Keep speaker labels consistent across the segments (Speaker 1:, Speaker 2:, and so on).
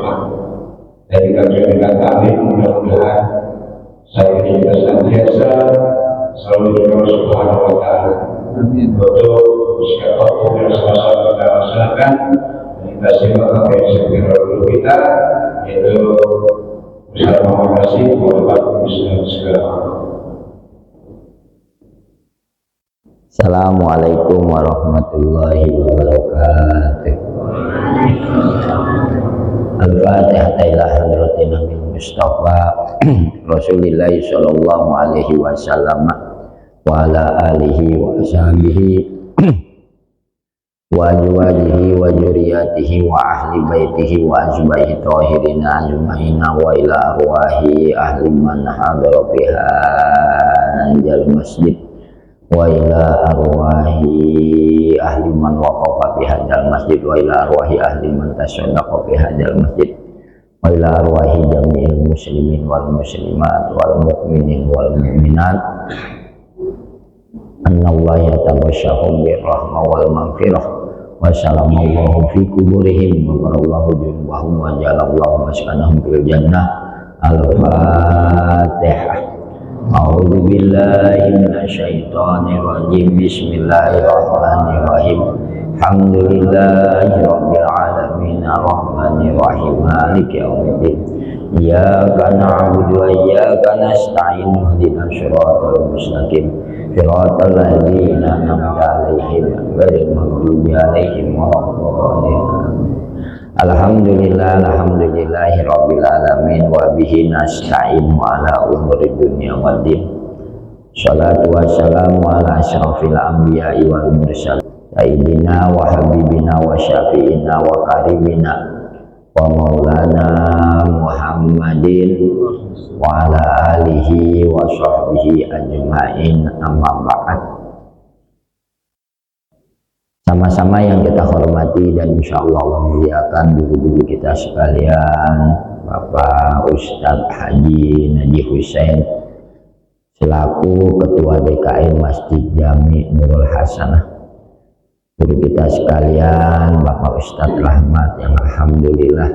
Speaker 1: berjamaah. Dan juga kami mudah-mudahan saya ini juga senantiasa selalu berdoa Subhanahu wa Ta'ala untuk siapa pun yang selesai kita laksanakan dan kita simak apa yang segera dulu kita, yaitu bersama mengasih berbuat Islam segala.
Speaker 2: Assalamualaikum warahmatullahi wabarakatuh. Al-Fatihah ila hadratin Nabi Mustafa Rasulillah sallallahu alaihi wasallam wa ala alihi wa ashabihi wa azwajihi wa dzurriyyatihi wa ahli baitihi wa azwajihi thahirina ajma'ina wa ila arwahi ahli man hadara fiha anjal masjid wa ila arwahi ahli man waqafa fi hadzal masjid wa ila arwahi ahli man tasaddaqa fi hadzal masjid wa ila arwahi jami'il muslimin wal muslimat wal mu'minin wal mu'minat annallaha yatabashshahum bir rahmah wal maghfirah wa salamallahu fi kuburihim wa barallahu junubahum wa jalallahu maskanahum fil jannah. Al-Fatihah. A'udzu billahi minasyaitonir rajim. Bismillahirrahmanirrahim. Alhamdulillahi rabbil alamin arrahmanir rahim maliki yaumiddin. Iyyaka na'budu wa iyyaka nasta'in ihdinas siratal mustaqim siratal ladzina an'amta 'alaihim ghairil maghdubi 'alaihim waladdallin. Alhamdulillah, alhamdulillahi rabbil alamin wa bihi nasta'inu ala umuri dunya waddin. Shalatu wassalamu ala asyrafil anbiya'i wal mursalin sayyidina wa habibina wa syafi'ina wa karimina wa maulana Muhammadin wa ala alihi wa sahbihi ajma'in, amma ba'd. Sama-sama yang kita hormati dan insya Allah memuliakan guru-guru kita sekalian, Bapak Ustadz Haji Naji Husain selaku Ketua DKM Masjid Jami Nurul Hasanah, guru kita sekalian Bapak Ustadz Rahmat yang alhamdulillah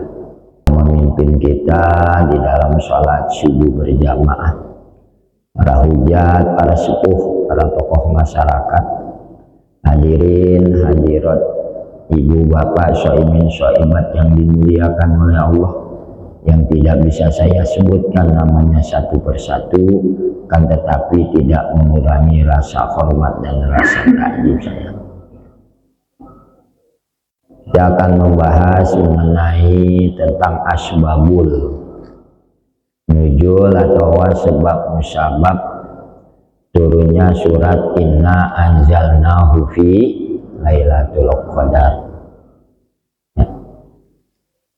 Speaker 2: memimpin kita di dalam sholat subuh berjamaah, para hujat, para sepuh, para tokoh masyarakat, hadirin hadirat, ibu bapak shaimin shaimat yang dimuliakan oleh Allah, yang tidak bisa saya sebutkan namanya satu persatu, kan tetapi tidak mengurangi rasa hormat dan rasa takjub saya. Kita akan membahas mengenai tentang asbabul nuzul atau sebab musabab turunnya surat Inna anzalnahu fi Lailatul Qadar.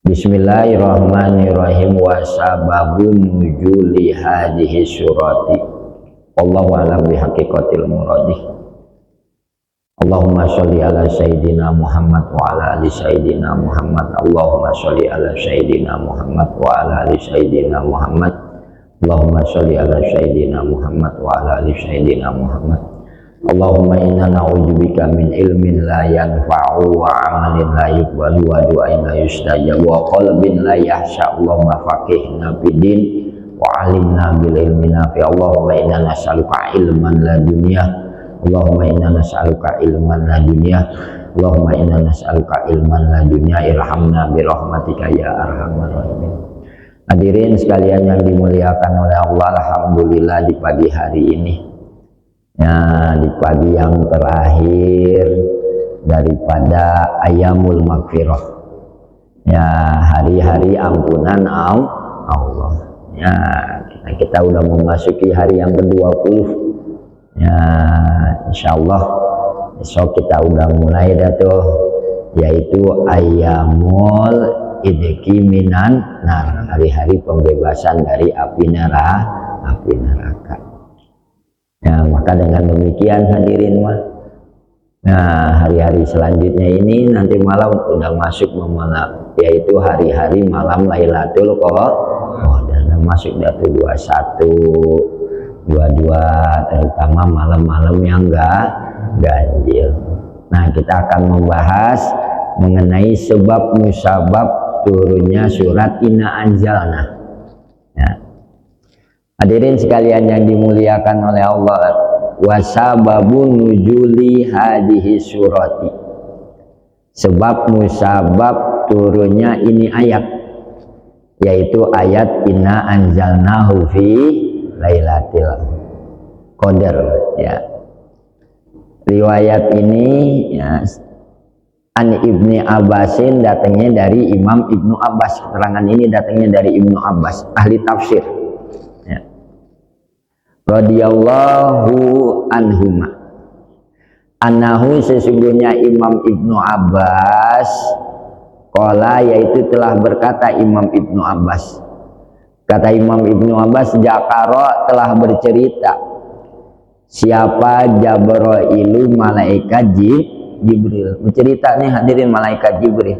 Speaker 2: Bismillahirrahmanirrahim. Wa sababun nuzuli hadhihi surati wallahu a'lam bihaqiqatil muradih. Allahumma sholli ala sayyidina Muhammad wa ala ali sayyidina Muhammad. Allahumma sholli ala sayyidina Muhammad wa ala ali sayyidina Muhammad. Allahumma sholli ala sayyidina Muhammad wa ala ali sayyidina Muhammad. Allahumma inna na'udzubika min ilmin la yanfa'u wa amalin la yuqbalu wa du'ain la yustajabu wa qalbin la yahsha. Allahumma faqihna fid-din wa 'allimna bil ilmi nafi'. Allahumma inna nas'aluka ilman la dunya. Allahumma inna nas'aluka ilman la dunya. Allahumma inna nas'aluka ilman la dunya. Irhamna bi rahmatika ya arhamar rahimin. Hadirin sekalian yang dimuliakan oleh Allah, alhamdulillah di pagi hari ini, ya, di pagi yang terakhir daripada Ayyamul Maghfirah, ya, hari-hari ampunan Allah. Ya, kita udah memasuki hari yang ke-20. Ya, insyaallah besok kita udah mulai dah tuh, yaitu Ayyamul Idki minan nar, hari-hari pembebasan dari api neraka. Ya, maka dengan demikian hadirin mah, nah hari-hari selanjutnya ini nanti malam udah masuk malam, yaitu hari-hari malam Lailatul Qadar, dan masuk dari 21 22, terutama malam-malam yang enggak ganjil. Nah, kita akan membahas mengenai sebab musabab turunnya surat Inna Anzalna. Ya. Hadirin sekalian yang dimuliakan oleh Allah, wasababun nuzuli hadhihi surati, sebab musabab turunnya ini ayat, yaitu ayat Inna Anzalnahu fi Lailatul Qadar. Ya. Riwayat ini ya, an Ibni Abbasin, datangnya dari Imam Ibnu Abbas. Keterangan ini datangnya dari Ibnu Abbas, ahli tafsir. Ya. Radhiyallahu anhuma, annahu, sesungguhnya Imam Ibnu Abbas, qala, yaitu telah berkata Imam Ibnu Abbas. Kata Imam Ibnu Abbas, Jakaro telah bercerita, siapa Jabrailu, malaikat Jibril. Bercerita nih hadirin, malaikat Jibril.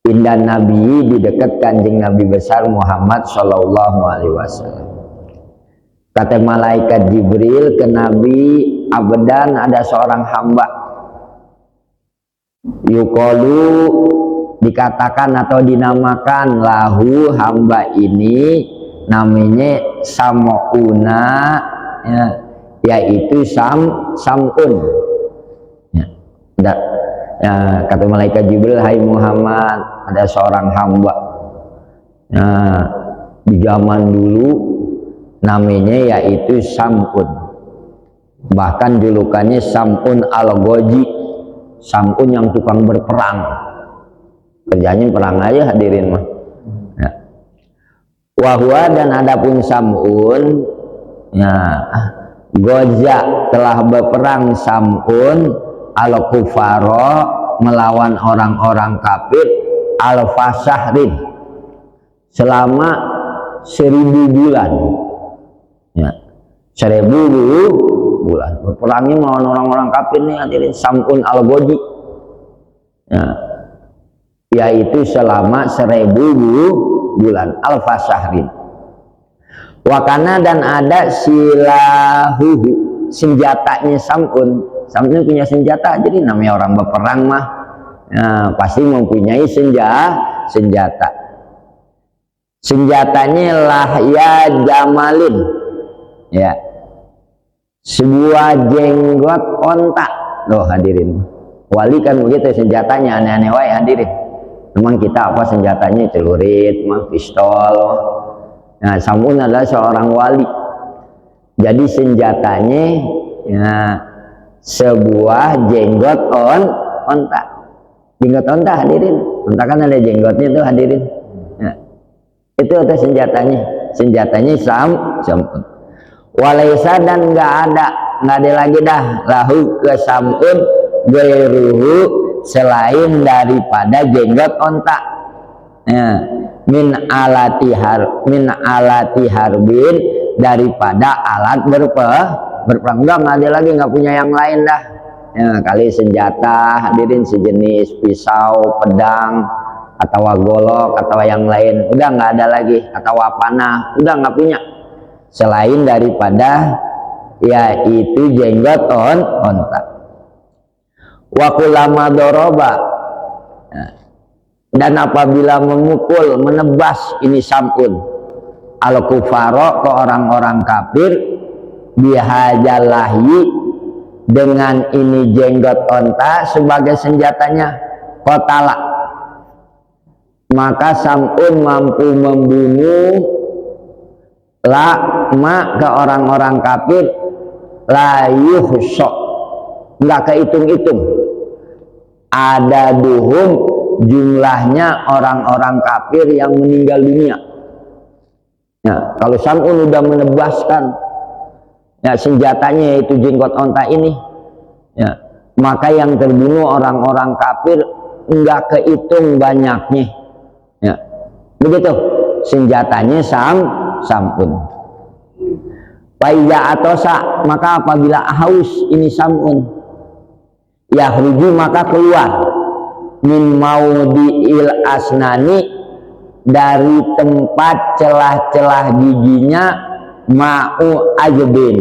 Speaker 2: Indah Nabi, di dekat kanjeng Nabi besar Muhammad Sallallahu Alaihi Wasallam. Kata malaikat Jibril ke Nabi, abdan, ada seorang hamba, yuqalu, dikatakan atau dinamakan, lahu, hamba ini namanya Sam'una, ya, yaitu Sam'un. Ya. Ya, kata malaikat Jibril, hai Muhammad, ada seorang hamba, ya, di zaman dulu namanya yaitu Sam'un, bahkan julukannya Sam'un al-Ghazi, Sam'un yang tukang berperang, kerjanya perang aja hadirin mah. Ya. Wahwa, dan adapun Sam'un, ya, Goza, telah berperang Sam'un al-Kufaro, melawan orang-orang kafir, al-Fasahrin, selama 1000 bulan. Ya, 1000 bulan berperangnya melawan orang-orang kafir nih hadirin, Sam'un al-Ghazi. Ya, yaitu selama 1000 bulan, al-Fasahrin. Wakana, dan ada silahuhu, senjatanya Sam'un. Sam'un punya senjata, jadi namanya orang berperang mah, ya, pasti mempunyai senjata. Senjatanya lahya jamalin, ya, sebuah jenggot onta. Loh hadirin, wali kan begitu senjatanya, aneh-aneh wae hadirin. Memang kita apa senjatanya, celurit mah, pistol. Nah, Sam'un adalah seorang wali, jadi senjatanya, ya, sebuah jenggot onta. Jenggot onta hadirin, onta kan ada jenggotnya tuh hadirin. Ya. Itu senjatanya Sam'un. Walaisa, dan nggak ada lagi dah, lahu ke Sam'un, gairuhu, selain daripada jenggot onta. Ya. Min alati harbin, daripada alat berperang. Nggak ada lagi, nggak punya yang lain dah. Ya, kali senjata hadirin sejenis pisau, pedang, atau golok, atau yang lain, udah nggak ada lagi, atau panah, udah nggak punya, selain daripada yaitu jenggot onta. Wa kullama doroba, dan apabila memukul, menebas ini Sam'un al-Kufaro, ke orang-orang kafir, bihajalahi, dengan ini jenggot onta sebagai senjatanya, qatala, maka Sam'un mampu membunuh lama ke orang-orang kafir, la yuhsa, nggak kehitung-hitung, ada duhum, jumlahnya orang-orang kafir yang meninggal dunia. Ya, kalau Sam'un udah menebaskan, ya, senjatanya yaitu jenggot onta ini, ya, maka yang terbunuh orang-orang kafir nggak kehitung banyaknya. Ya, begitu senjatanya Sam'un. Faiza atosa, maka apabila haus ini Sam'un, yahruju, maka keluar, min maudhi'il asnani, dari tempat celah-celah giginya, ma'u ajbin,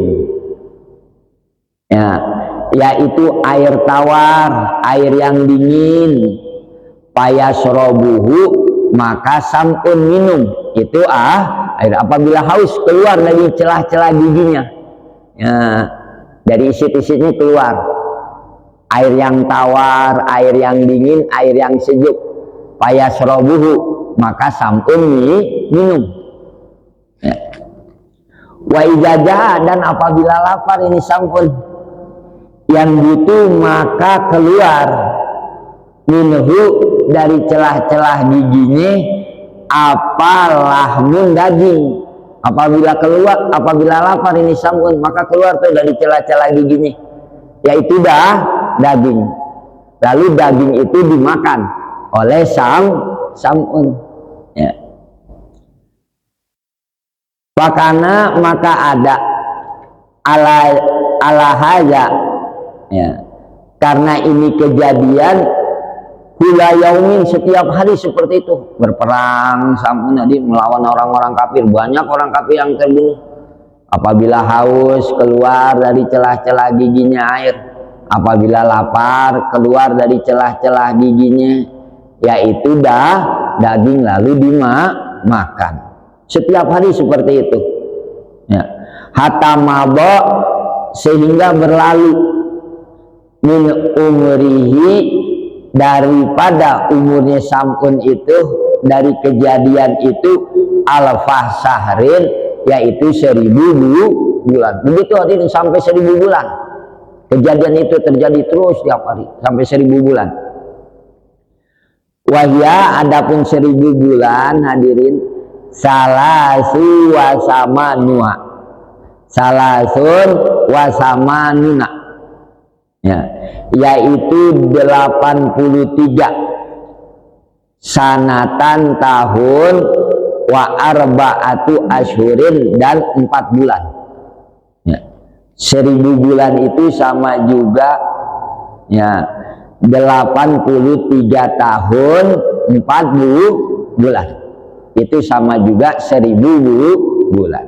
Speaker 2: ya, yaitu air tawar, air yang dingin, payasrobuhu, maka sam'un minum itu air. Apabila haus keluar dari celah-celah giginya, ya, dari isit-isitnya keluar air yang tawar, air yang dingin, air yang sejuk, payasrobuhu, maka sam'un minum, ya. Wa ijaja, dan apabila lapar, ini sam'un yang butuh, maka keluar minhu, dari celah-celah giginya, apa lahmun, daging. Apabila lapar ini sam'un, maka keluar tuh dari celah-celah giginya, yaitu daging. Lalu daging itu dimakan oleh sam'un, ya. Fakana, maka ada ala haja, ya, karena ini kejadian kula yaumin, setiap hari seperti itu. Berperang sam'un tadi melawan orang-orang kafir, banyak orang kafir yang terbunuh. Apabila haus keluar dari celah-celah giginya air, apabila lapar keluar dari celah-celah giginya yaitu daging, lalu dimakan. Setiap hari seperti itu, ya. Hatta mabo, sehingga berlalu, min umrihi, daripada umurnya sam'un itu, dari kejadian itu, alfah sahrin, yaitu 1000 bulan. Begitu hadirin, sampai 1000 bulan. Kejadian itu terjadi terus tiap hari sampai 1000 bulan. Wahya, adapun 1000 bulan hadirin, salasun wasamanuna, ya, yaitu 83 sanatan, tahun, wa arba'atu asyhurin, dan 4 bulan, ya. 1000 bulan itu sama juga, ya, 83 tahun 40 bulan, itu sama juga 1000 bulan.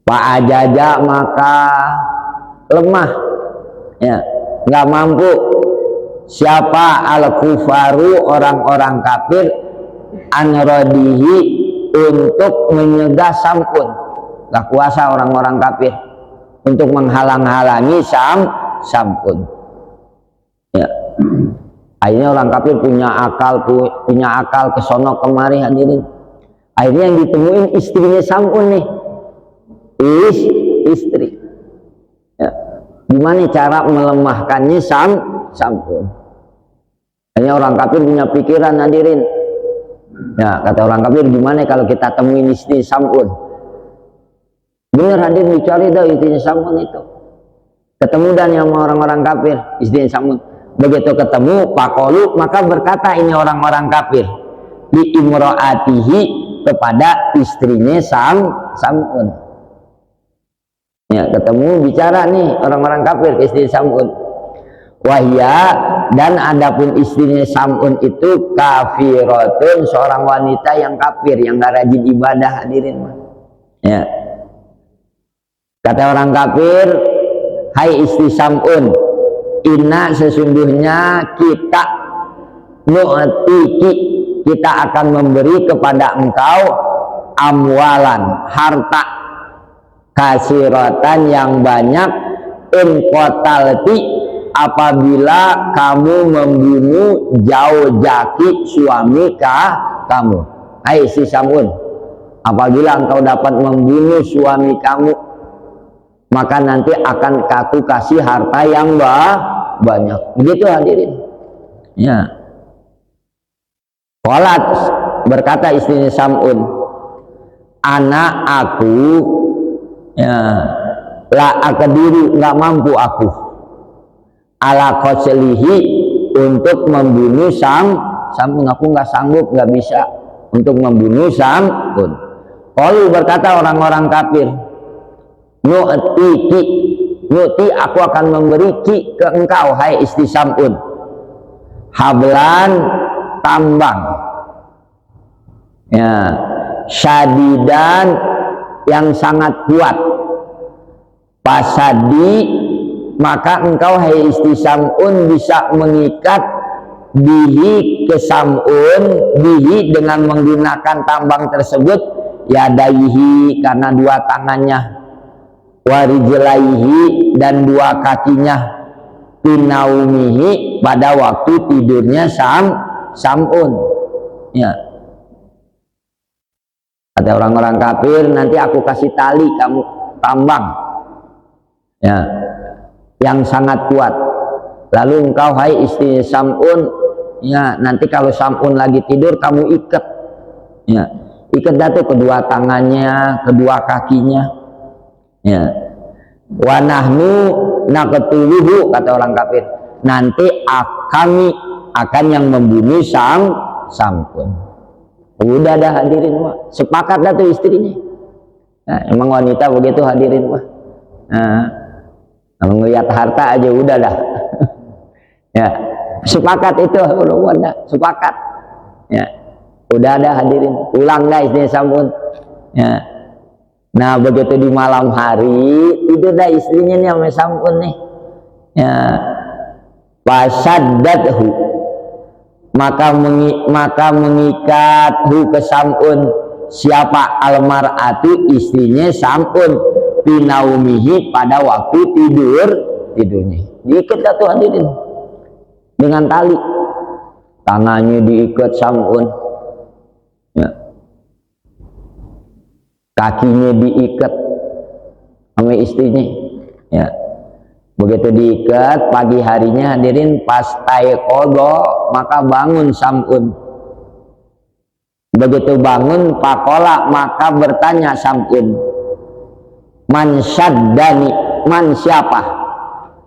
Speaker 2: Pak ajaja, maka lemah, ya, nggak mampu siapa al-kufaru, orang-orang kafir, anrodihi, untuk menyegah sam'un. Nggak kuasa orang-orang kafir untuk menghalang-halangi sam'un, ya. Akhirnya orang kafir punya akal kesono kemari hadirin. Akhirnya yang ditemuin istrinya sam'un nih, istri, ya. Gimana cara melemahkannya sam'un? Hanya orang kafir punya pikiran hadirin, ya. Kata orang kafir, gimana kalau kita temuin istri sam'un? Bener hadirin, dicari dah istrinya sam'un itu. Ketemu dan sama orang-orang kafir istrinya sam'un. Begitu ketemu pakolu, maka berkata ini orang-orang kafir li imro'atihi, kepada istrinya sam'un, ya. Ketemu bicara nih orang-orang kafir ke istri sam'un. Wahya, dan adapun istrinya sam'un itu kafiratun, seorang wanita yang kafir, yang gak rajin ibadah hadirin, ya. Kata orang kafir, hai istri sam'un, inna, sesungguhnya kita, nu'tiki, kita akan memberi kepada engkau, amwalan, harta, kasiratan, yang banyak, in qatalti, apabila kamu membunuh zaujaki, suami kamu. Hai si Sam'un, apabila engkau dapat membunuh suami kamu, maka nanti akan aku kasih harta yang banyak. Begitu hadirin, ya. Qalat, berkata istrinya Sam'un, anak aku, ya, la akadiru, nggak mampu aku, ala qaslihi, untuk membunuh Sam'un, aku nggak sanggup, nggak bisa untuk membunuh Sam'un. Qalu, berkata orang-orang kafir, nu'tiki, nu'ti, aku akan memberi ki ke engkau, hai istri Sam'un, hablan, tambang, ya, syadidan, yang sangat kuat, pasadi, maka engkau hai istri Sam'un bisa mengikat bihi kesamun, bihi dengan menggunakan tambang tersebut, yadaihi karena dua tangannya, warijlaihi dan dua kakinya, pinaumihi pada waktu tidurnya samun. Ya, kata orang-orang kafir, nanti aku kasih tali kamu tambang, ya, yang sangat kuat. Lalu engkau hai istri Sam'un, ya, nanti kalau Sam'un lagi tidur kamu ikat, ya, ikat dah tuh kedua tangannya, kedua kakinya, ya. Wa nahnu naqtuluhu, kata orang kafir, nanti kami akan yang membunuh Sam'un. Udah dah hadirin mah, sepakat dah tuh istrinya. Nah, emang wanita begitu hadirin mah. Nah, kalau ngelihat harta aja udah dah. Ya, sepakat itu udah sepakat. Ya, udah ada hadirin, pulang dah istrinya Sam'un. Ya, nah begitu di malam hari itu dah istrinya nih sama Sam'un nih. Ya, fasaddathu, maka mengikat hu ke Sam'un, siapa almar'atu istrinya Sam'un, pinaumihi pada waktu tidurnya. Diikat dah tuh hadirin dengan tali, tangannya diikat Sam'un, ya, kakinya diikat sama istrinya, ya. Begitu diikat, pagi harinya hadirin pas taiqodho, maka bangun Sam'un. Begitu bangun, pakola, maka bertanya Sam'un, man syaddani, man siapa?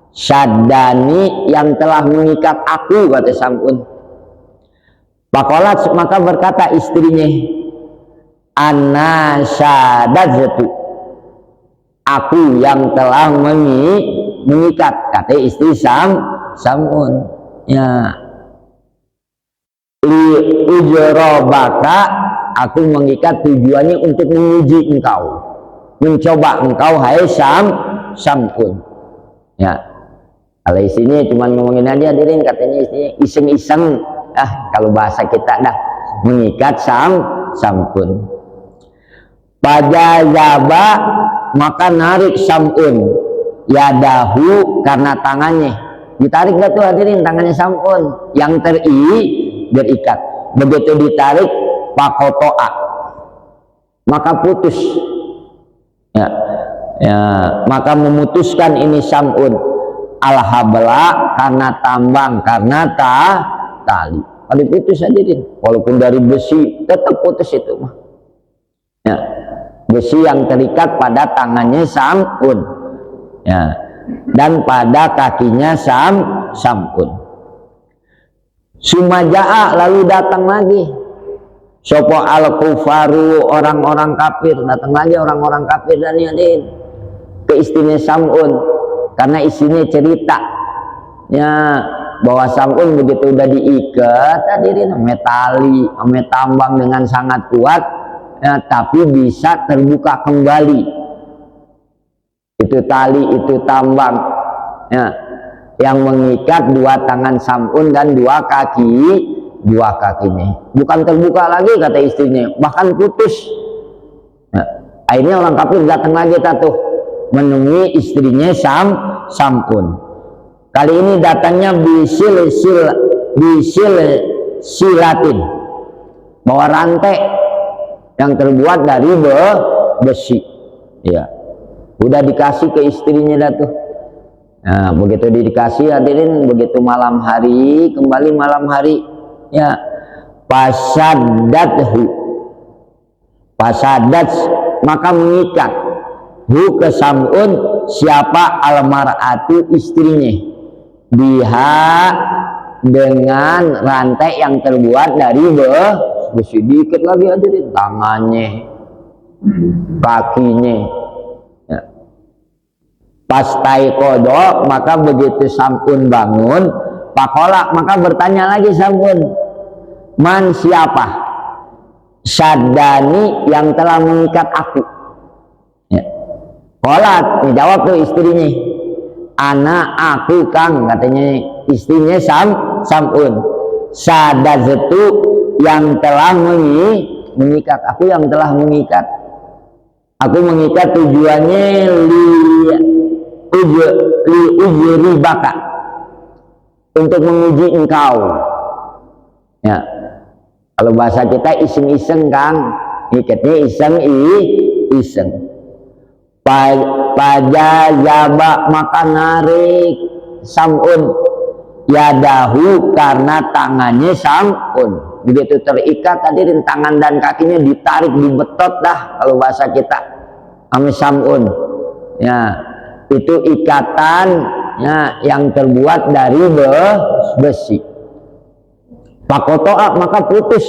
Speaker 2: Syaddani yang telah mengikat aku, kata Sam'un. Pakola, maka berkata istrinya, ana syadadzatu, aku yang telah mengikat, kata istri Sam'un. Ya, li ujrobaka, aku mengikat tujuannya untuk menguji engkau, mencoba engkau hai Sam'un. Ya, kalau istrinya cuma ngomongin aja hadirin, katanya istrinya iseng-iseng, kalau bahasa kita dah mengikat Sam'un. Pajazaba, maka narik Sam'un, yadahu karena tangannya ditarik dah tuh hadirin, tangannya Sam'un yang berikat. Begitu ditarik, pakotoa, maka putus, ya, ya, maka memutuskan ini Sam'un al-habla karena tambang, karena tali. Kalau putus hadirin, walaupun dari besi tetap putus itu mah, ya, besi yang terikat pada tangannya Sam'un, ya, dan pada kakinya Sam'un. Sumaja'a, lalu datang lagi sopo al-kufaru, orang-orang kafir, datang lagi orang-orang kafir dan hadirin ke istrinya Sam'un, karena isinya cerita, ya, bahwa Sam'un begitu udah diikat hadirin metali, tambang dengan sangat kuat, ya, tapi bisa terbuka kembali itu tali, itu tambang, ya, yang mengikat dua tangan Sam'un dan dua kakinya. Bukan terbuka lagi, kata istrinya, bahkan putus. Ya, akhirnya orang kafir datang lagi tuh menemui istrinya Sam'un. Kali ini datangnya bisil silatin, bawa rantai yang terbuat dari besi. Ya, udah dikasih ke istrinya dah tuh. Nah, begitu dikasih hadirin, begitu malam hari, kembali malam hari, ya, fasaddathu, maka mengikat hu ke Sam'un, siapa almar'atu istrinya, biha dengan rantai yang terbuat dari besi. Diikat lagi hadirin, tangannya, kakinya, ya. Pas taiqodho, maka begitu Sam'un bangun, pakola, maka bertanya lagi Sam'un, man siapa? Syaddani yang telah mengikat aku. Kolat, dijawab tuh istrinya, anak aku kang, katanya istrinya Sam'un, sadazatu yang telah mengikat, aku yang telah mengikat. Aku mengikat tujuannya li ujri baka, untuk menguji engkau. Ya, kalau bahasa kita iseng-iseng Kang, ikatnya iseng. Pada jaba maka narik Sam'un yadahu karena tangannya Sam'un. Begitu terikat hadirin, tangan dan kakinya ditarik, dibetot dah kalau bahasa kita ame Sam'un. Ya, itu ikatan ya, yang terbuat dari besi. Pakotoa maka putus.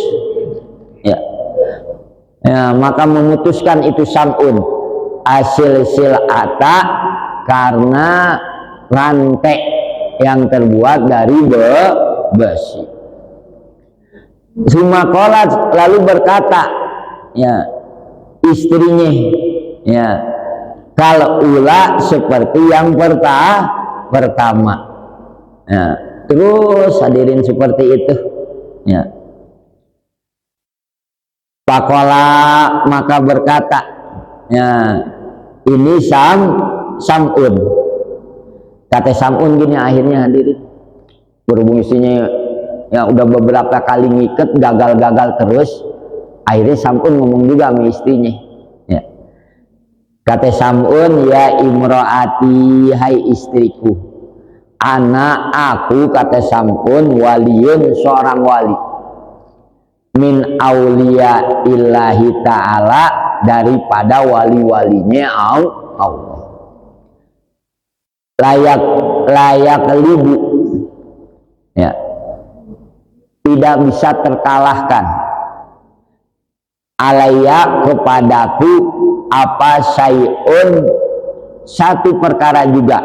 Speaker 2: Ya, maka memutuskan itu Sam'un hasil silata karena rantai yang terbuat dari besi. Sumakolat lalu berkata ya istrinya, ya kalau ula seperti yang pertama. Ya, terus hadirin seperti itu. Ya. Pakola maka berkata, ya ini Sam'un. Kata Sam'un gini akhirnya hadirin, berhubung istrinya ya udah beberapa kali ngiket gagal terus, akhirnya Sam'un ngomong juga sama istrinya. Ya. Kata Sam'un, ya imro'ati, hai istriku, anak aku, kata Sam'un, waliyun, seorang wali, min aulia illahi ta'ala, daripada wali-walinya Allah. Layak libu, ya, tidak bisa terkalahkan, alaya kepadaku, apa syai'un, satu perkara juga,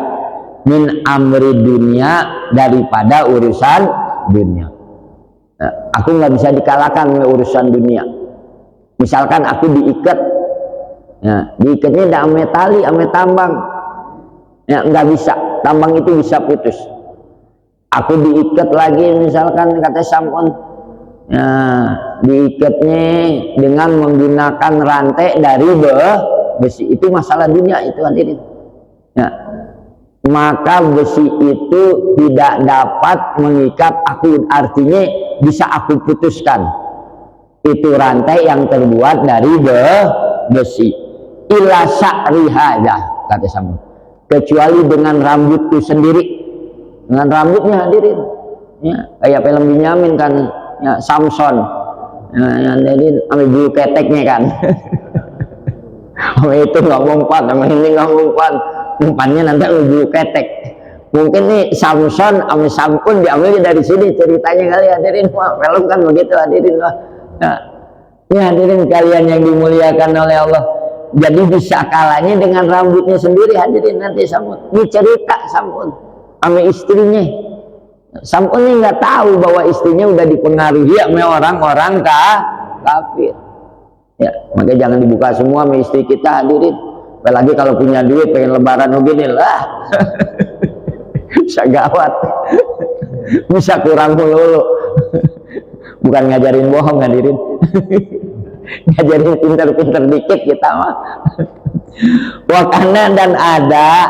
Speaker 2: min amri dunia, daripada urusan dunia. Nah, aku nggak bisa dikalahkan oleh urusan dunia. Misalkan aku diikat, ya, diikatnya tidak ame tali, ame tambang, ya nggak bisa, tambang itu bisa putus. Aku diikat lagi, misalkan kata Sam'un, ya, diikatnya dengan menggunakan rantai dari besi, itu masalah dunia itu hadirin. Ya, maka besi itu tidak dapat mengikat aku, artinya bisa aku putuskan itu rantai yang terbuat dari besi. Ila sya'ri hadza, kata Sam'un, kecuali dengan rambutku sendiri, dengan rambutnya hadirin. Ya, kayak film Benyamin kan, ya, Samson, ya, hadirin, ambil bulu keteknya kan. Sama itu nggak mempan, sama ini nggak mempan, umpannya nanti ambil bulu ketek. Mungkin nih Samson sama Sam'un diambilnya dari sini ceritanya kali hadirin. Wah, film kan begitu hadirin. Wah. Nah, ini hadirin kalian yang dimuliakan oleh Allah. Jadi bisa kalahnya dengan rambutnya sendiri hadirin nanti Sam'un. Ini cerita Sam'un sama istrinya. Sam'un ini nggak tahu bahwa istrinya udah dipengaruhi sama orang-orang kafir. Ya, makanya jangan dibuka semua sama istri kita hadirin. Apalagi kalau punya duit pengen lebaran begini lah. Bisa gawat. Bisa kurang melulu. Bukan ngajarin bohong hadirin. Ngajarin pinter-pinter dikit kita mah. Wakana dan ada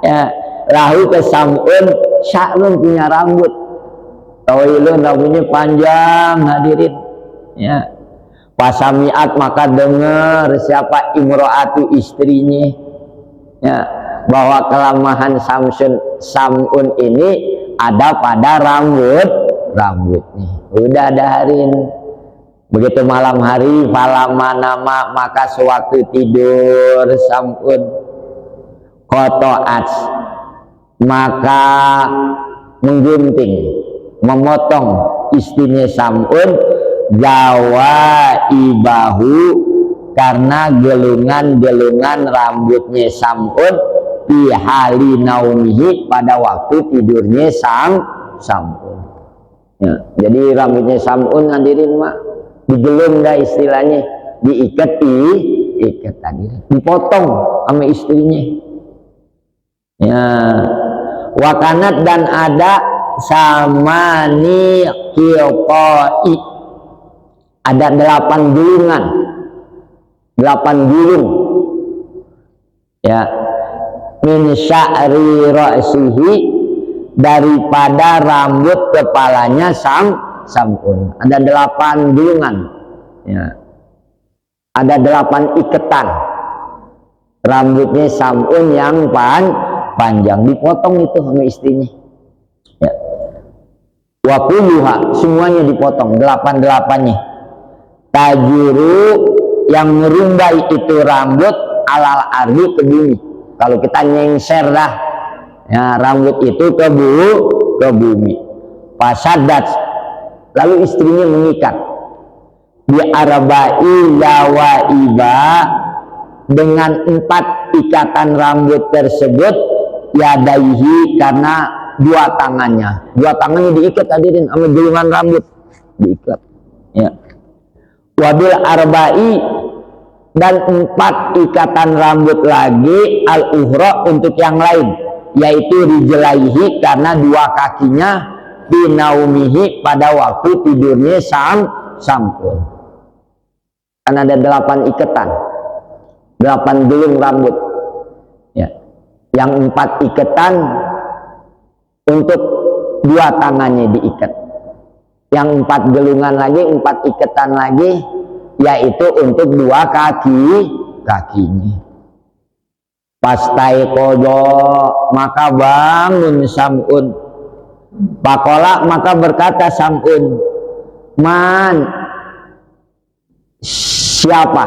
Speaker 2: ya lahu ke Sam'un sya'run, punya rambut tawilun, rambutnya panjang hadirin. Ya, pasamiat maka dengar siapa imro'atu, istrinya, ya, bahwa kelemahan Sam'un ini ada pada rambutnya. Udah ada hadirin. Begitu malam hari, falamanama maka sewaktu tidur Sam'un, kotoat maka menggunting, memotong istrinya Sam'un, jawa ibahu, karena gelungan-gelungan rambutnya Sam'un, pihali naumihi, pada waktu tidurnya Sam'un. Ya, jadi rambutnya Sam'un hadirin mak digelung dah istilahnya, diikat tadi, dipotong sama istrinya. Ya, wakanat dan ada samani qilqai, ada 8 gulungan, 8 gulung ya, min sya'ri ra'sihi, daripada rambut kepalanya Sam'un. Ada 8 gulungan ya, ada 8 iketan rambutnya Sam'un yang panjang, dipotong itu sama istrinya ya. Wa kulluha, semuanya dipotong, 8-8-nya. Tajuru, yang merumbai itu rambut, alal ardi, ke bumi. Kalau kita nyengser dah ya, rambut itu ke bumi. Fasadat, lalu istrinya mengikat bi arba'i lawaiba, dengan 4 ikatan rambut tersebut, yadaihi, karena 2 tangannya. 2 tangannya diikat hadirin sama gulungan rambut, diikat ya. Wabil arba'i, dan 4 ikatan rambut lagi, al-ukhra, untuk yang lain, yaitu rijlaihi, karena 2 kakinya, binaumihi, pada waktu tidurnya Sam'un. Kan ada 8 ikatan, 8 gulung rambut ya. Yang 4 ikatan untuk 2 tangannya diikat, yang 4 gulungan lagi, 4 ikatan lagi, yaitu untuk 2 kakinya. Pastai kodo, maka bangun Sam'un. Pakola, maka berkata Sam'un, man, siapa,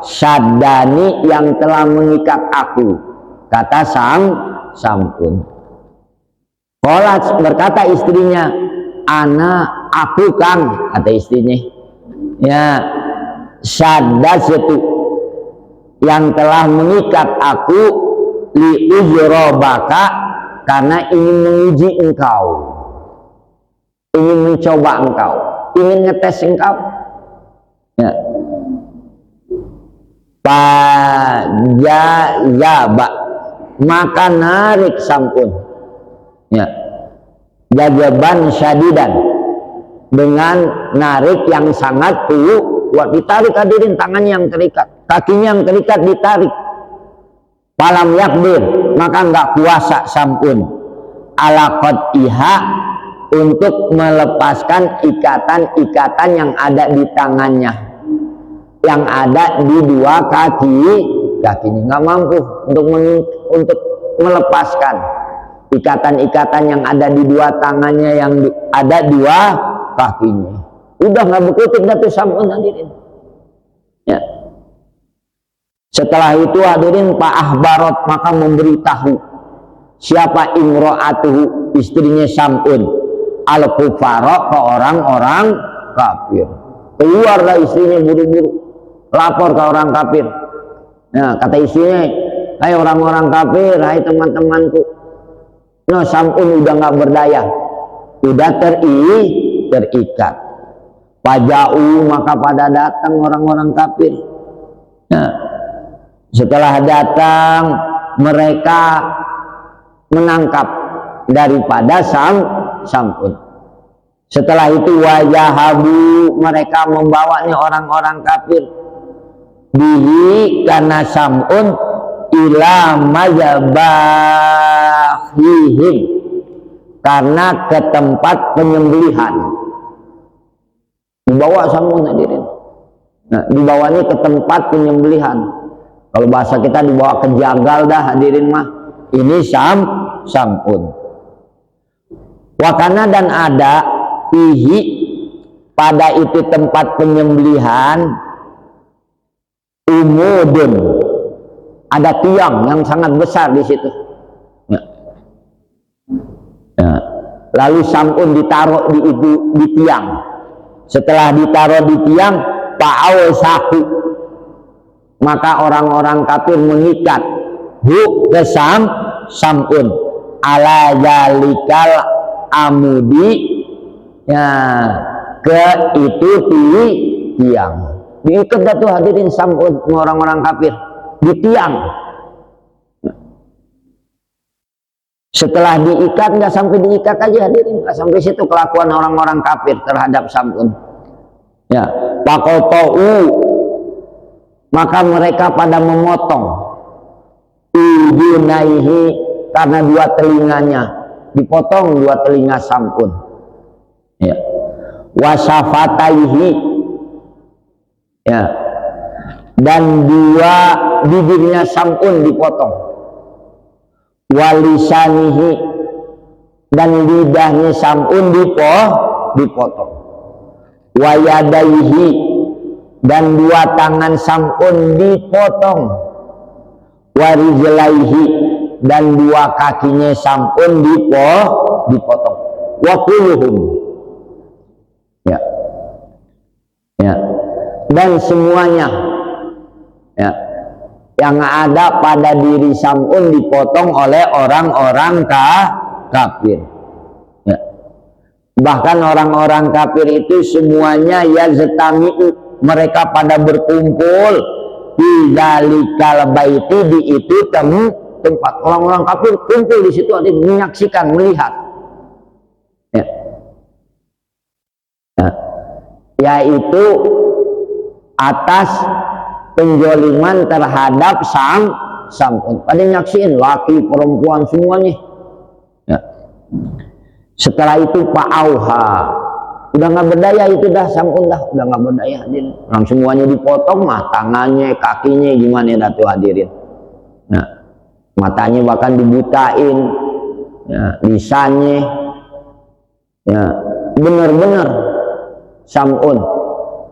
Speaker 2: sadani, yang telah mengikat aku, kata Sam'un. Kolat, berkata istrinya, ana, aku kang, kata istrinya ya, sadasatu, yang telah mengikat aku, li ujrobaka, karena ingin menguji engkau, ingin mencoba engkau, ingin ngetes engkau ya. Pajazaba, maka narik Sam'un ya, jajaban syadidan, dengan narik yang sangat kuat, ditarik hadirin, tangannya yang terikat, kakinya yang terikat, ditarik. Falam yakdir, maka enggak kuasa Sam'un ala qad'iha, untuk melepaskan ikatan-ikatan yang ada di tangannya, yang ada di 2 kakinya, nggak mampu untuk melepaskan ikatan-ikatan yang ada di 2 tangannya, yang ada 2 kakinya. Udah nggak berkutik datu Sam'un hadirin ya. Setelah itu hadirin, Pak Ahbarot, maka memberitahu siapa imro'atuhu, istrinya Sam'un, al-kufara, ke orang-orang kafir. Keluarlah istrinya buru-buru, lapor ke orang kafir. Nah, kata istrinya, hai orang-orang kafir, hai teman-temanku, no, Sam'un udah nggak berdaya, udah terikat. Pajau, maka pada datang orang-orang kafir. Nah, setelah datang, mereka menangkap daripada Sam'un. Setelah itu wajahabu, mereka membawanya orang-orang kafir, bihi, karena Sam'un, ila mazabahihim, karena ke tempat penyembelihan. Dibawa Sam'un hadirin. Nah, dibawanya ke tempat penyembelihan. Kalau bahasa kita dibawa ke jagal dah hadirin mah. Ini Sam'un. Wakana, dan ada fihi, pada itu tempat penyembelihan, umudun, ada tiang yang sangat besar di situ. Nah, lalu Sam'un ditaruh di tiang. Setelah ditaruh di tiang, pa'au saku, maka orang-orang kafir mengikat ke Sam'un ala zalikal amudi ya, ke itu tiang. Diikat dah tuh hadirin Sam'un orang-orang kafir di tiang. Setelah diikat, nggak sampai diikat aja hadirin, nggak sampai situ kelakuan orang-orang kafir terhadap Sam'un. Ya, faqata'u, maka mereka pada memotong udunaihi, karena dua telinganya dipotong, dua telinga Sam'un. Ya, wasafataihi, ya, dan dua bibirnya Sam'un dipotong, walisanihi, dan lidahnya Sam'un dipotong, wayadaihi, dan dua tangan Sam'un dipotong, warijlaihi, dan dua kakinya Sam'un dipotong, wakuluhum, ya, ya, dan semuanya, ya, yang ada pada diri Sam'un dipotong oleh orang-orang kafir. Ya. Bahkan orang-orang kafir itu semuanya yaztami'u, mereka pada berkumpul di zalikal baiti, di itu tempat. Orang-orang kafir kumpul di situ, ada menyaksikan, melihat. Ya. Ya. Yaitu atas penjoliman terhadap Sam'un. Pada nyaksiin, laki perempuan semuanya. Ya. Setelah itu fa'auha, udah nggak berdaya itu dah Sam'un, dah udah nggak berdaya hadirin. Orang semuanya dipotong, mah tangannya, kakinya gimana dah tuh hadirin. Nah, matanya bahkan dibutain, ya, lisannya, ya, benar-benar Sam'un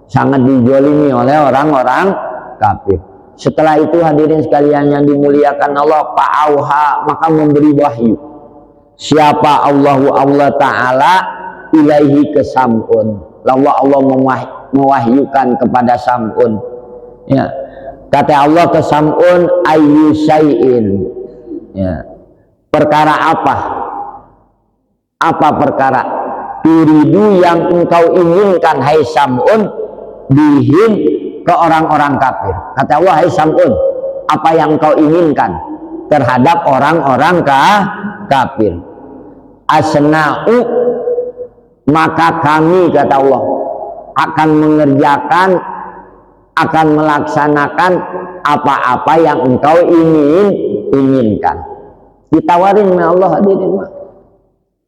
Speaker 2: sangat dijolimi oleh orang-orang kafir. Setelah itu hadirin sekalian yang dimuliakan Allah, fa'auha, maka memberi wahyu. Siapa Allah Ta'ala ilaihi ke Sam'un. Allah mewahyukan kepada Sam'un. Ya. Kata Allah ke Sam'un, ayyu syai'in. Ya. Perkara apa? Apa perkara? Turidu, yang engkau inginkan hai Sam'un, bihim, ke orang-orang kafir. Kata Allah, hai Sam'un, apa yang engkau inginkan terhadap orang-orang kafir? Asna'u, maka kami, kata Allah, akan mengerjakan, akan melaksanakan apa-apa yang engkau inginkan. Ditawarin oleh Allah hadirin.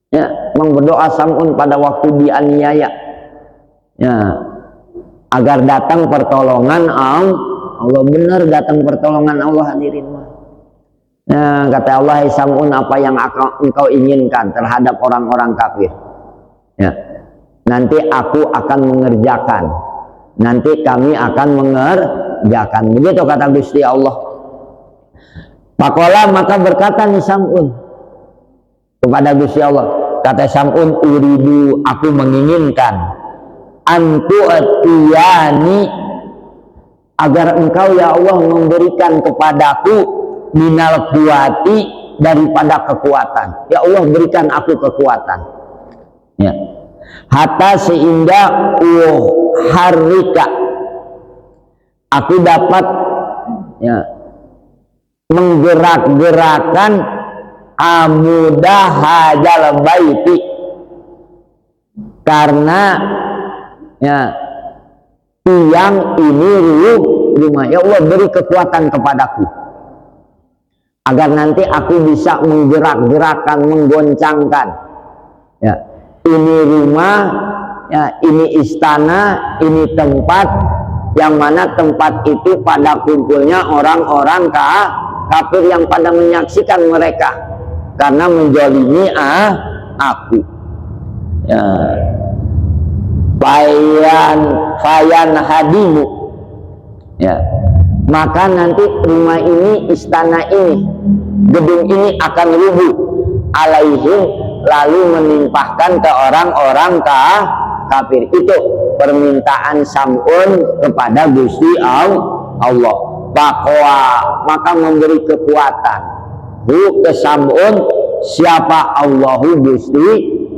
Speaker 2: Ya, berdoa Sam'un pada waktu dianiaya, ya, agar datang pertolongan Allah. Benar datang pertolongan Allah hadirin. Nah, kata Allah, hai Sam'un, apa yang engkau inginkan terhadap orang-orang kafir? Ya, nanti aku akan mengerjakan, nanti kami akan mengerjakan. Begitu kata Gusti Allah. Faqala, maka berkata nih Sam'un kepada Gusti Allah, kata Sam'un, uridu, aku menginginkan, antu'atiyani, agar engkau ya Allah memberikan kepadaku minal kuwati, daripada kekuatan. Ya Allah, berikan aku kekuatan. Ya. Hatta sehingga harika, aku dapat, ya, menggerak-gerakan amudah hajal baiti, karena, ya, tiang ini rumah. Ya Allah, beri kekuatan kepadaku agar nanti aku bisa menggerak-gerakan, menggoncangkan, ya, ini rumah, ya, ini istana, ini tempat, yang mana tempat itu pada kumpulnya orang-orang kafir yang pada menyaksikan mereka karena menjolimi aku. Ya. Fayan hadimu, ya, maka nanti rumah ini, istana ini, gedung ini akan rubuh alaihim, lalu menimpahkan ke orang-orang kafir. Itu permintaan Sam'un kepada Gusti Allah. Bahwa maka memberi kekuatan ke Sam'un, siapa Allahu, Gusti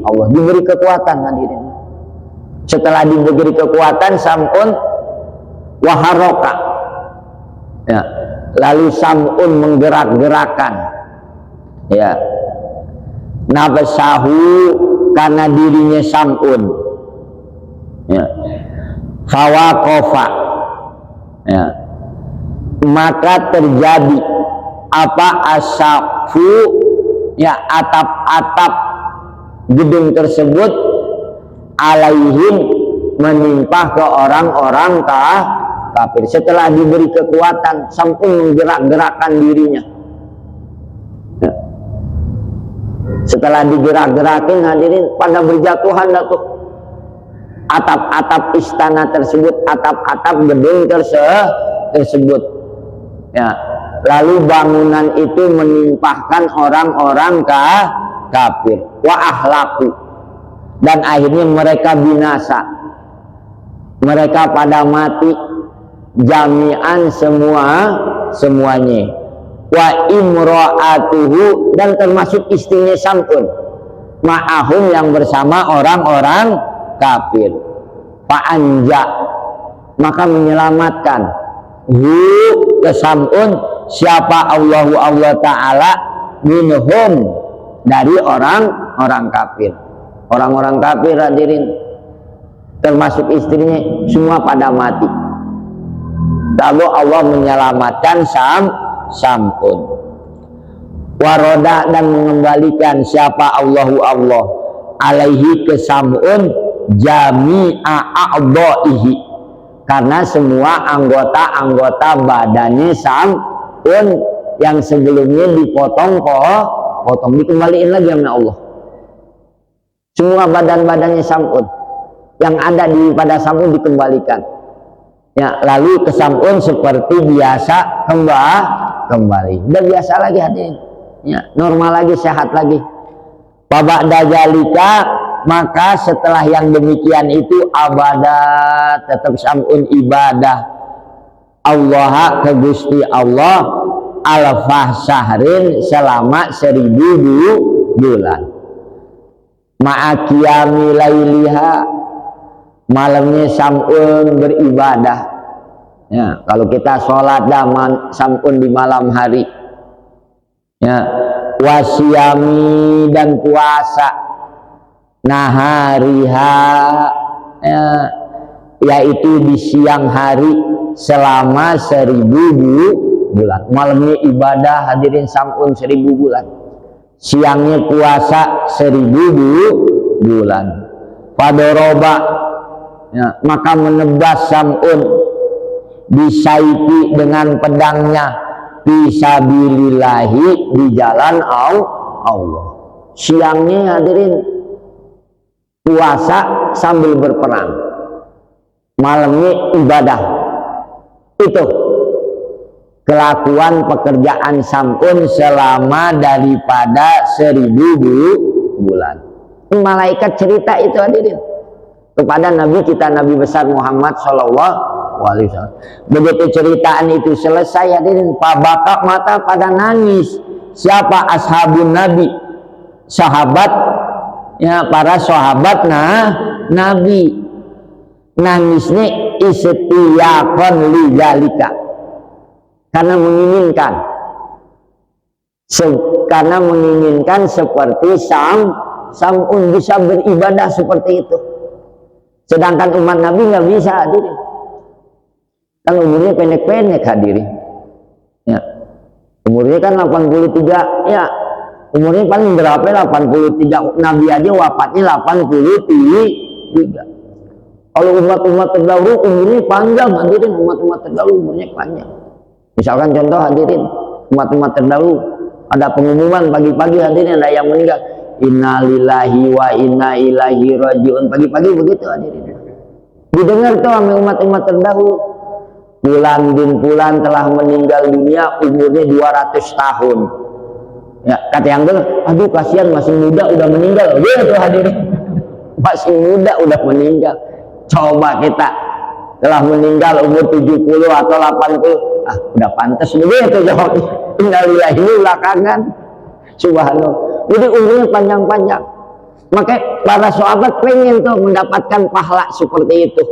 Speaker 2: Allah, diberi kekuatan hadirin. Setelah diberi kekuatan, Sam'un waharoka, ya, lalu Sam'un menggerak-gerakan, ya, nafsahu karena dirinya Sam'un, ya, fawaqafa, ya, maka terjadi apa asyafu, ya, atap-atap gedung tersebut alaihim menimpa ke orang-orang kafir. Setelah diberi kekuatan, Sam'un menggerak-gerakkan dirinya. Ya. Setelah digerak-gerakin, hadirin, pada berjatuhan tuh atap-atap istana tersebut, atap-atap gedung tersebut. Ya. Lalu bangunan itu menimpahkan orang-orang kafir. Wa ahlaku, dan akhirnya mereka binasa. Mereka pada mati jami'an semuanya. Wa imra'atuhu, dan termasuk istrinya Sam'un, ma'ahum, yang bersama orang-orang kafir. Fa'anja, maka menyelamatkan hu ke Sam'un siapa Allah Ta'ala minhum, dari orang-orang kafir. Orang-orang kafir, hadirin, termasuk istrinya, semua pada mati. Lalu Allah menyelamatkan Sam'un. Waroda, dan mengembalikan siapa Allah alaihi ke Sam'un jami'a a'dha'ihi, karena semua anggota-anggota badannya Sam'un yang sebelumnya dipotong dikembaliin lagi sama Allah. Semua badan-badannya Sam'un yang ada pada Sam'un dikembalikan. Ya, lalu ke Sam'un seperti biasa kembali. Udah biasa lagi, hadirin. Ya, normal lagi, sehat lagi. Ba'da jalika, maka setelah yang demikian itu abada, tetap Sam'un ibadah Allah ke Gusti Allah alfah syahrin, selama 1000 bulan. Ma'akiyami lailiha, malamnya Sam'un beribadah. Ya, kalau kita sholat Sam'un di malam hari. Ya, wasyami, dan puasa nahariha, ya, yaitu di siang hari selama 1000 bulan. Malamnya ibadah, hadirin, Sam'un 1000 bulan. Siangnya puasa 1000 bulan. Fadoroba, ya, maka menebas Sam'un bisaifi, dengan pedangnya, fisabilillahi, di jalan Allah. Siangnya, hadirin, puasa sambil berperang, malamnya ibadah. Itu kelakuan pekerjaan Sam'un selama daripada 1000 bulan. Malaikat cerita itu, hadirin, kepada Nabi kita, Nabi besar Muhammad SAW. Begitu ceritaan itu selesai, hadirin, pabaka, mata pada nangis. Siapa? Ashabun Nabi, sahabat, ya, para sahabat Nabi. Nangisnya istiyaqan lidzalika, karena menginginkan seperti Sam'un bisa beribadah seperti itu. Sedangkan umat Nabi nggak bisa, hadirin. Kan umurnya pendek-pendek, hadirin. Ya. Umurnya kan 83, ya. Umurnya paling berapa? 83. Nabi aja wafatnya 83. Kalau umat-umat terdahulu umurnya panjang, hadirin. Umat-umat terdahulu umurnya panjang. Misalkan contoh, hadirin, umat-umat terdahulu ada pengumuman pagi-pagi, hadirin, ada yang meninggal. Innalillahi wa inna ilaihi rajiun. Pagi-pagi begitu, hadirin. Didengar tuh sama umat-umat terdahulu. Fulan bin Fulan telah meninggal dunia, umurnya 200 tahun. Ya, kata yang bilang, aduh kasihan, masih muda udah meninggal. Gitu, hadirin. Masih muda udah meninggal. Coba kita telah meninggal umur 70 atau 80, udah pantas begitu jawabnya. Innalillahi, ini belakangan. Subhanallah. Jadi umurnya panjang-panjang. Makanya para sahabat pengen tuh mendapatkan pahala seperti itu.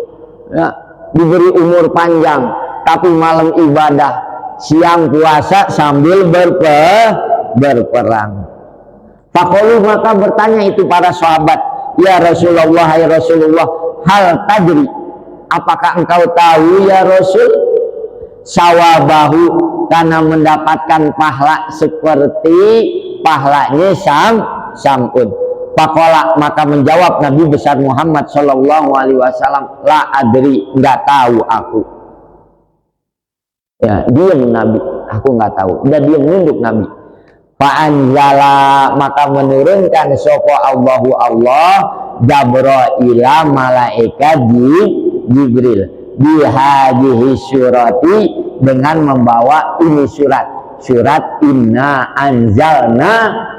Speaker 2: Ya, diberi umur panjang, tapi malam ibadah, siang puasa sambil berperang. Faqalu, maka bertanya itu para sahabat, ya Rasulullah, ya Rasulullah, hal tadri, apakah engkau tahu ya Rasul, sawabahu, karena mendapatkan pahala seperti pahalanya Sam'un. Faqala, maka menjawab Nabi besar Muhammad sallallahu alaihi wasallam, la adri, enggak tahu aku. Ya, diam Nabi, aku enggak tahu. Udah diam, nunduk Nabi. Fa'anzala, maka menurunkan sapa Allahu Allah Jabraila, malaikat Jibril, bihadihi surati, dengan membawa ini surat inna anzalna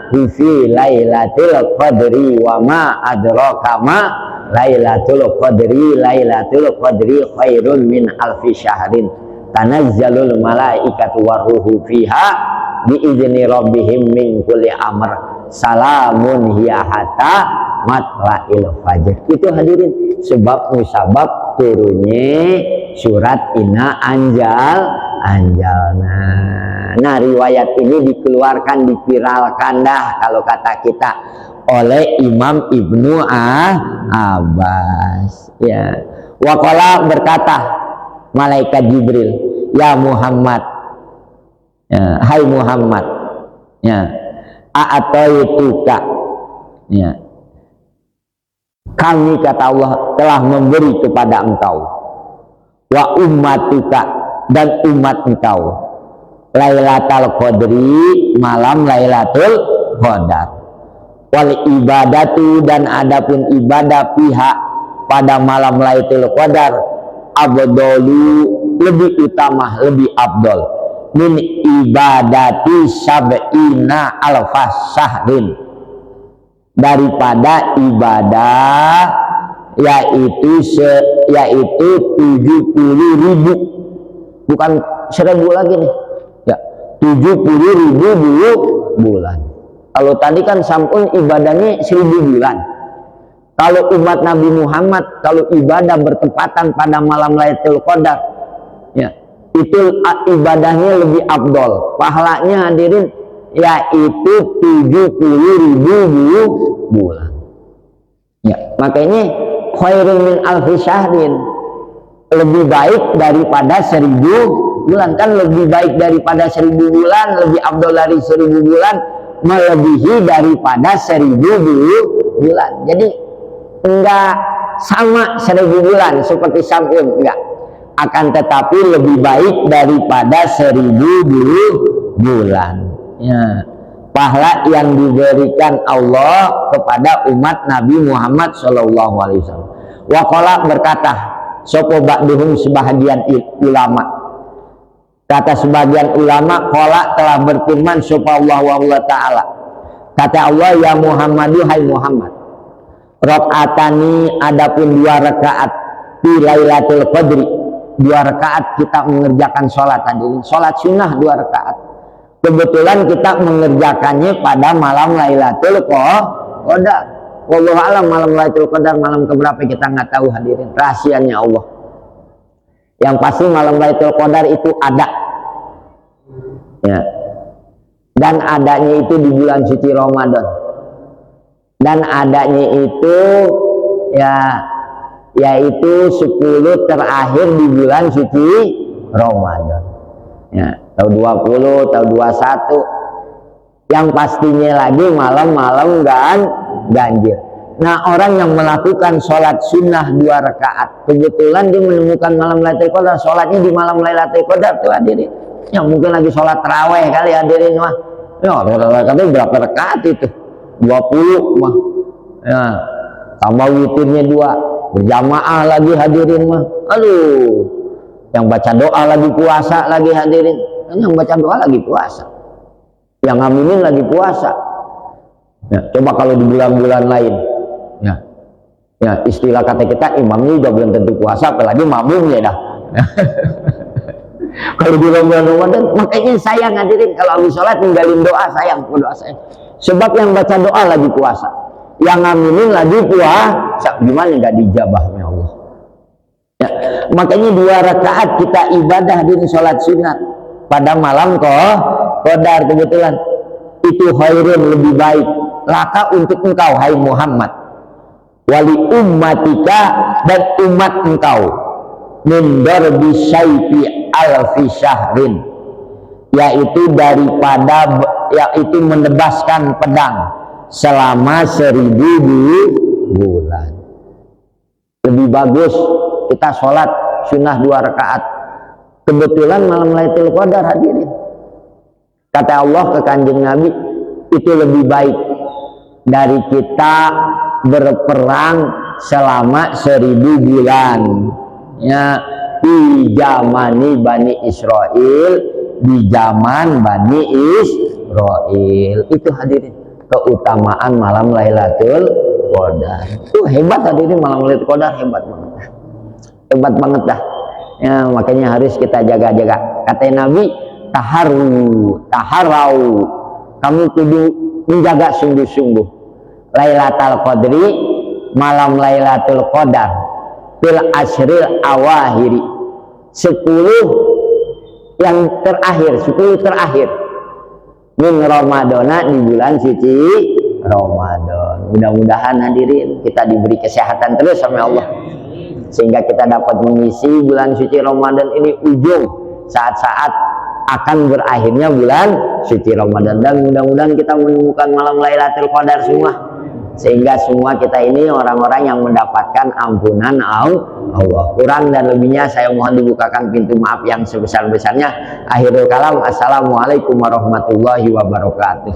Speaker 2: fi lailatul qadri wa ma adraka ma lailatul qadri khairun min alfi syahrin tanazzalul malaikatu waruhu fiha biizni rabbihim min kulli amr salamun hiya hatta matla'il fajr. Itu hadirin sebab musabab turunnya surat inna anjalna. Nah, riwayat ini dikeluarkan, dipiralkan dah kalau kata kita oleh Imam Ibnu Abbas. Ya, waqala, berkata malaikat Jibril, ya Muhammad, ya, hai Muhammad, ya, a'ataituka, ya, kami, kata Allah, telah memberi kepada engkau, wa ummatuka, dan umat engkau, Lailatul Qadri, malam Lailatul Qadar, wal ibadatu, dan adapun ibadah pihak pada malam Lailatul Qadar, abdalu, lebih utama, lebih abdol, min ibadati sab'ina alfas syahrin, daripada ibadah yaitu 70.000, bukan 1.000 lagi nih ya, 70.000 bulan. Kalau tadi kan Sam'un ibadahnya 1.000 bulan. Kalau umat Nabi Muhammad, kalau ibadah bertepatan pada malam Lailatul Qadar, ya, itu ibadahnya lebih abdol, pahalanya hadirin yaitu 70.000 bulan. Ya, makanya khairun min alfi syahrin, lebih baik daripada 1.000 bulan. Kan lebih baik daripada 1.000 bulan, lebih abdol dari 1.000 bulan, melebihi daripada 1.000 bulan. Jadi enggak sama 1.000 bulan seperti Sam'un, enggak, akan tetapi lebih baik daripada 1.000 bulan. Ya, pahala yang diberikan Allah kepada umat Nabi Muhammad sallallahu alaihi wasallam. Wa qala, berkata sapa ba'duhum, sebahagian ulama, kata sebagian ulama, qala, telah berfirman sapa Allah wa Allah taala, kata Allah, ya Muhammadu, hai Muhammad, rakaatani, adapun 2 rakaat di Lailatul Qadri, 2 rakaat kita mengerjakan sholat hadirin, sholat sunnah 2 rakaat. Kebetulan kita mengerjakannya pada malam Lailatul Qadar. Wallahu alam, malam Lailatul Qadar malam keberapa kita nggak tahu hadirin, rahasianya Allah. Yang pasti malam Lailatul Qadar itu ada, ya, dan adanya itu di bulan suci Ramadan, dan adanya itu ya yaitu 10 terakhir di bulan suci Ramadan, ya, tahun 20, tahun 21. Yang pastinya lagi malam-malam ganjil. Nah, orang yang melakukan sholat sunnah 2 rakaat, kebetulan dia menemukan malam Lailatul Qadar, sholatnya di malam Lailatul Qadar tuh hadirin. Ya mungkin lagi sholat taraweh kali hadirin mah. Ya, katanya berapa rakaat itu? 20 mah. Ya, tambah witirnya 2, berjamaah lagi hadirin mah. Aduh, yang baca doa lagi puasa lagi hadirin. Yang baca doa lagi puasa, yang ngaminin lagi puasa. Ya, coba kalau di bulan-bulan lain, ya istilah kata kita, imamnya juga belum tentu puasa, apalagi makmumnya dah. Kalau di bulan Ramadan, makanya sayang hadirin kalau habis sholat ninggalin doa, sayang doa sayang. Sebab yang baca doa lagi puasa, yang ngaminin lagi puasa, gimana nggak dijabahnya Allah. Ya, makanya 2 rakaat kita ibadah di sholat sunat pada malam Qadar, kebetulan itu khairun, lebih baik laka untuk engkau hai Muhammad, wali ummatika dan umat engkau, min darbi syaifi alfi syahrin, yaitu daripada yaitu menebaskan pedang selama 1000 bulan. Lebih bagus kita sholat sunnah 2 rakaat. Kebetulan malam Lailatul Qadar hadirin. Kata Allah ke Kanjeng Nabi, itu lebih baik dari kita berperang selama 1000 bulan. Ya, di zamani Bani Israel, di zaman Bani Israel. Itu hadirin keutamaan malam Lailatul Qadar. Itu hebat hadirin, malam Lailatul Qadar hebat banget. Hebat banget dah. Ya, makanya harus kita jaga-jaga. Kata Nabi, taharau, kamu kudu menjaga sungguh-sungguh Lailatul Qadri, malam Lailatul Qadar, fil ashril awahiri, 10 yang terakhir, 10 terakhir min Ramadana, di bulan suci Ramadan. Mudah-mudahan hadirin kita diberi kesehatan terus sama Allah, sehingga kita dapat mengisi bulan suci Ramadan ini ujung saat-saat akan berakhirnya bulan suci Ramadan. Dan mudah-mudahan kita menemukan malam Lailatul Qadar semua, sehingga semua kita ini orang-orang yang mendapatkan ampunan Allah. Kurang dan lebihnya saya mohon dibukakan pintu maaf yang sebesar-besarnya. Akhirul kalam, assalamualaikum warahmatullahi wabarakatuh.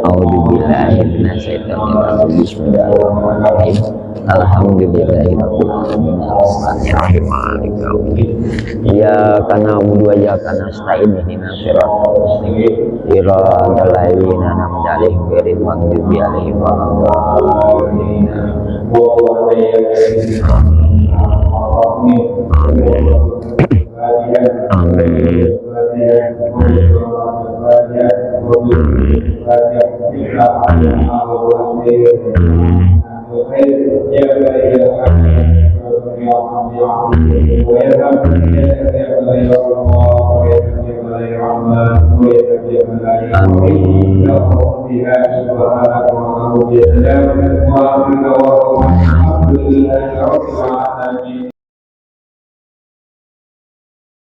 Speaker 2: A'udzubillahi minasyaitonirrajim. Bismillahirrahmanirrahim. Alhamdulillahirabbil alamin. Arrahmanirrahim. Maliki yaumiddin. Iyyaka na'budu wa iyyaka nasta'in. Ihdinas siratal mustaqim. Siratal ladzina an'amta 'alaihim ghairil maghdubi 'alaihim waladdallin. Amin. Amin.